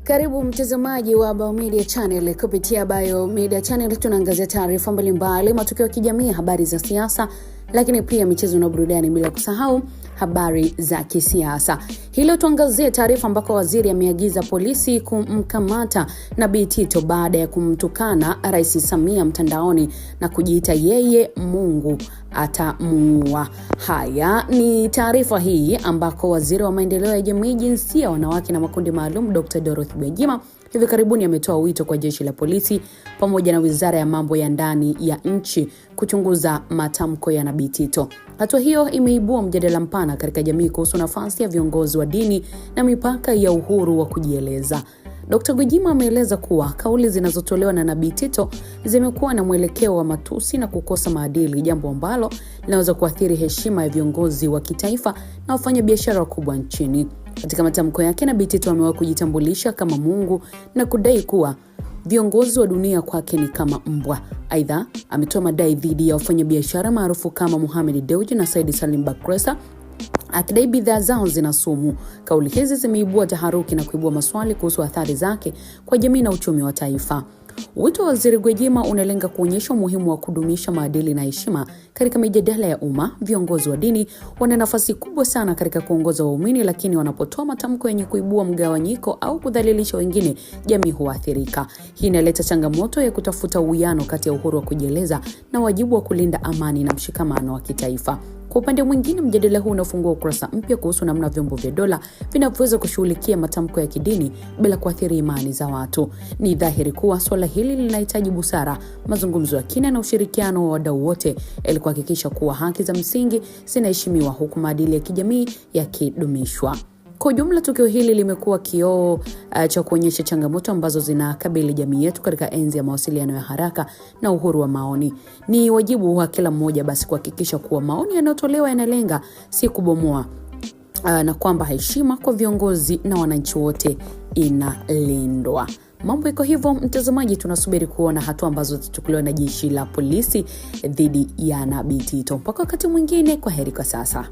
Karibu mtazamaji wa Biomedia Channel. Kupitia Biomedia Channel tunaangazia taarifa mbalimbali, matukio ya kijamii, habari za siasa, lakini pia michezo na burudani, bila kusahau habari za kisiasa. Hilo tuangazie taarifa ambako waziri ameagiza polisi kumkamata Nabii Tito baada ya kumtukana Rais Samia mtandaoni na kujiita yeye Mungu atamuua. Haya ni taarifa hii ambako waziri wa maendeleo ya jamii, jinsia, wanawake na makundi maalum Dr. Dorothy Gwajima hivi karibuni ametoa wito kwa jeshi la polisi pamoja na wizara ya mambo ya ndani ya nchi kuchunguza matamko ya Nabii Tito. Hatua hiyo imeibua mjadala mpana katika jamii kuhusu nafasi ya viongozi wa dini na mipaka ya uhuru wa kujieleza. Dr. Gwajima ameeleza kuwa kauli zinazotolewa na Nabii Tito zimekuwa na mwelekeo wa matusi na kukosa maadili, jambo ambalo linaweza kuathiri heshima ya viongozi wa kitaifa na wafanyabiashara wakubwa nchini. Katika matamko yake, Nabii Tito amewahi kujitambulisha kama Mungu na kudai kuwa viongozi wa dunia kwake ni kama mbwa. Aidha, ametoa madai dhidi ya wafanyabiashara maarufu kama Mohamed Dewji na Said Salim Bakresa, akidai bidhaa zao zina sumu. Kauli hizi zimeibua taharuki na kuibua maswali kuhusu athari zake kwa jamii na uchumi wa taifa. Wito wa waziri Gwajima unalenga kuonyesha umuhimu wa kudumisha maadili na heshima katika mijadala ya umma. Viongozi wa dini wana nafasi kubwa sana katika kuongoza waumini, lakini wanapotoa matamko yenye kuibua mgawanyiko au kudhalilisha wengine, jamii huathirika. Hii inaleta changamoto ya kutafuta uwiano kati ya uhuru wa kujieleza na wajibu wa kulinda amani na mshikamano wa kitaifa. Kwa upande mwingine, mjadala huu unafungua ukurasa mpya kuhusu namna vyombo vya dola vinavyoweza kushughulikia matamko ya kidini bila kuathiri imani za watu. Ni dhahiri kuwa swala hili linahitaji busara, mazungumzo ya kina na ushirikiano wa wadau wote ili kuhakikisha kuwa haki za msingi zinaheshimiwa huku maadili ya kijamii yakidumishwa. Kwa jumla, tukio hili limekuwa kioo cha kuonyesha changamoto ambazo zinakabili jamii yetu katika enzi ya mawasiliano ya haraka na uhuru wa maoni. Ni wajibu wa kila mmoja basi kuhakikisha kuwa maoni yanayotolewa yanalenga si kubomoa, na kwamba heshima kwa viongozi na wananchi wote inalindwa. Mambo iko hivyo mtazamaji, tunasubiri kuona hatua ambazo zitachukuliwa na jeshi la polisi dhidi ya Nabii Tito. Mpaka wakati mwingine, kwaheri kwa sasa.